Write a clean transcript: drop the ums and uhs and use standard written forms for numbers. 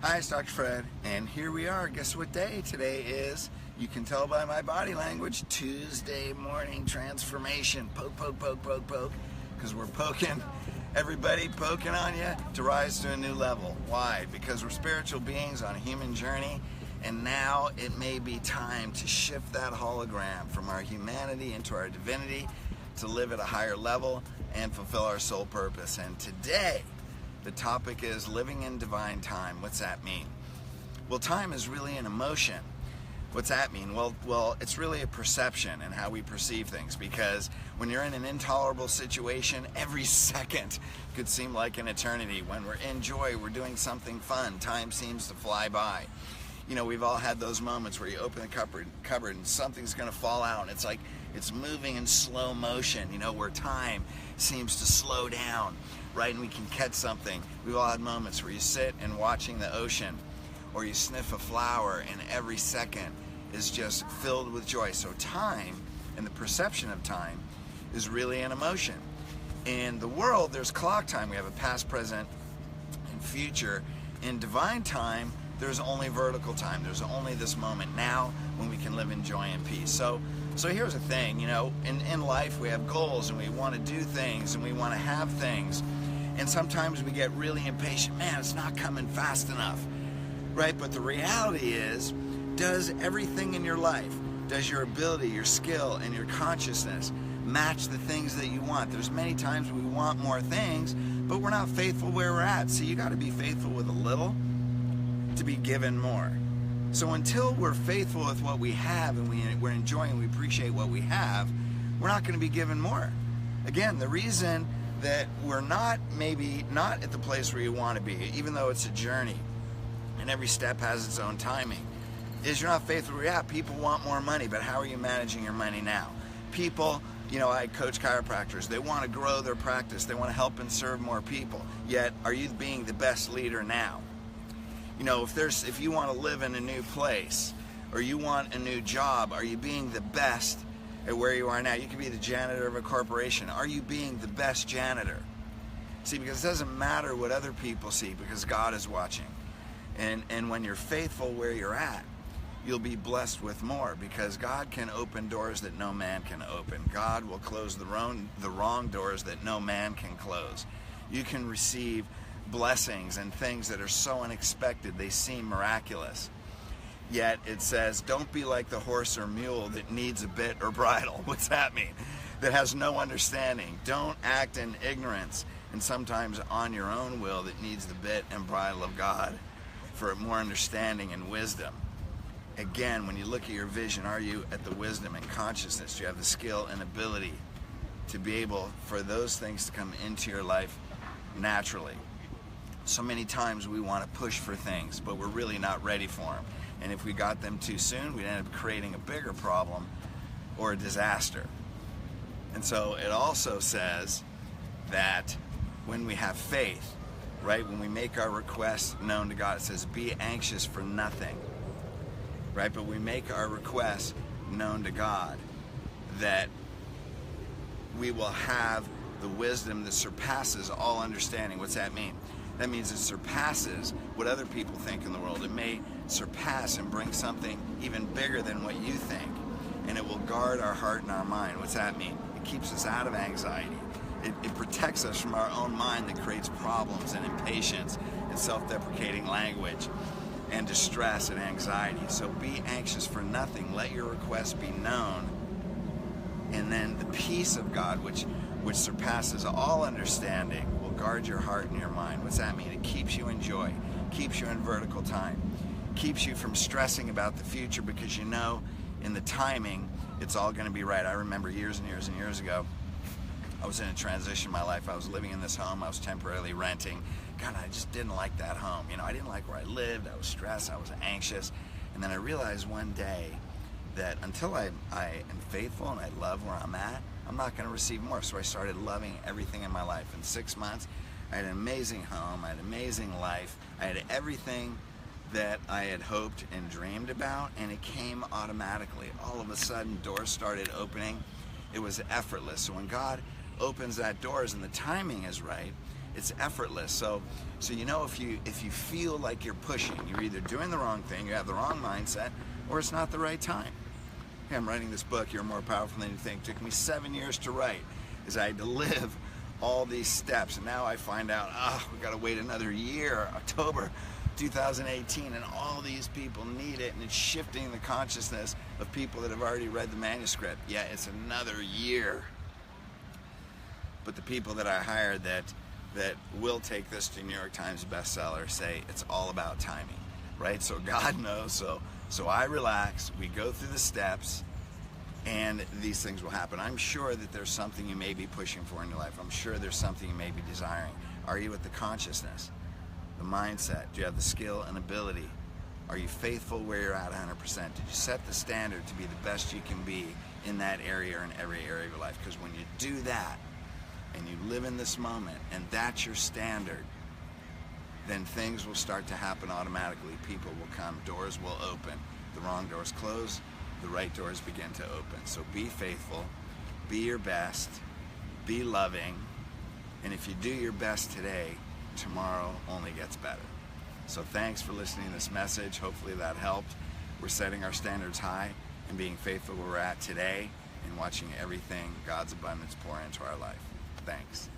Hi, it's Dr. Fred, and here we are. Guess what day today is? You can tell by my body language, Tuesday morning transformation. Poke, poke, poke, poke, poke, because we're poking everybody, poking on you to rise to a new level. Why? Because we're spiritual beings on a human journey, and now it may be time to shift that hologram from our humanity into our divinity to live at a higher level and fulfill our soul purpose. And today, the topic is living in divine time. What's that mean? Well, time is really an emotion. What's that mean? Well, it's really a perception and how we perceive things, because when you're in an intolerable situation, every second could seem like an eternity. When we're in joy, we're doing something fun, time seems to fly by. You know, we've all had those moments where you open the cupboard and something's going to fall out, and it's like it's moving in slow motion, you know, where time seems to slow down, right? And we can catch something. We've all had moments where you sit and watching the ocean, or you sniff a flower, and every second is just filled with joy. So time and the perception of time is really an emotion. In the world, there's clock time. We have a past, present, and future. In divine time, there's only vertical time. There's only this moment now when we can live in joy and peace. So here's the thing, you know, in life we have goals and we want to do things and we want to have things. And sometimes we get really impatient. Man, it's not coming fast enough, right? But the reality is, does everything in your life, does your ability, your skill, and your consciousness match the things that you want? There's many times we want more things, but we're not faithful where we're at. So you got to be faithful with a little to be given more. So until we're faithful with what we have and we're enjoying, we appreciate what we have, we're not going to be given more. Again, the reason that we're maybe not at the place where you want to be, even though it's a journey and every step has its own timing, is you're not faithful where you're at. People want more money, but how are you managing your money now? People, you know, I coach chiropractors. They want to grow their practice. They want to help and serve more people. Yet, are you being the best leader now? You know, if you want to live in a new place or you want a new job, are you being the best at where you are now? You could be the janitor of a corporation. Are you being the best janitor? See, because it doesn't matter what other people see, because God is watching. And when you're faithful where you're at, you'll be blessed with more, because God can open doors that no man can open. God will close the wrong doors that no man can close. You can receive blessings and things that are so unexpected they seem miraculous. Yet it says, don't be like the horse or mule that needs a bit or bridle. What's that mean? That has no understanding. Don't act in ignorance and sometimes on your own will that needs the bit and bridle of God for more understanding and wisdom. Again, when you look at your vision, are you at the wisdom and consciousness? Do you have the skill and ability to be able for those things to come into your life naturally? So many times we want to push for things, but we're really not ready for them. And if we got them too soon, we'd end up creating a bigger problem or a disaster. And so it also says that when we have faith, right, when we make our requests known to God, it says, be anxious for nothing, right? But we make our requests known to God, that we will have the wisdom that surpasses all understanding. What's that mean? That means it surpasses what other people think in the world. It may surpass and bring something even bigger than what you think. And it will guard our heart and our mind. What's that mean? It keeps us out of anxiety. It protects us from our own mind that creates problems and impatience and self-deprecating language and distress and anxiety. So be anxious for nothing. Let your requests be known. And then the peace of God, which surpasses all understanding, will guard your heart and your mind. What's that mean? It keeps you in joy, keeps you in vertical time, keeps you from stressing about the future, because you know in the timing it's all going to be right. I remember years and years and years ago, I was in a transition in my life. I was living in this home. I was temporarily renting. God, I just didn't like that home. You know, I didn't like where I lived. I was stressed. I was anxious. And then I realized one day that until I am faithful and I love where I'm at, I'm not going to receive more. So I started loving everything in my life. In 6 months, I had an amazing home. I had an amazing life. I had everything that I had hoped and dreamed about, and it came automatically. All of a sudden, doors started opening. It was effortless. So when God opens that doors and the timing is right, It's effortless. So you know, if you feel like you're pushing, you're either doing the wrong thing, you have the wrong mindset, or it's not the right time. Hey, I'm writing this book, You're More Powerful Than You Think. It took me 7 years to write, as I had to live all these steps. And now I find out, we got to wait another year, October 2018, and all these people need it, and it's shifting the consciousness of people that have already read the manuscript. Yeah, it's another year. But the people that I hired that will take this to New York Times bestseller say it's all about timing, right? So God knows. So I relax. We go through the steps, and these things will happen. I'm sure that there's something you may be pushing for in your life. I'm sure there's something you may be desiring. Are you with the consciousness, the mindset? Do you have the skill and ability? Are you faithful where you're at 100%? Did you set the standard to be the best you can be in that area or in every area of your life? Because when you do that, and you live in this moment, and that's your standard, then things will start to happen automatically. People will come, doors will open. The wrong doors close, the right doors begin to open. So be faithful, be your best, be loving, and if you do your best today, tomorrow only gets better. So thanks for listening to this message. Hopefully that helped. We're setting our standards high and being faithful where we're at today and watching everything God's abundance pour into our life. Thanks.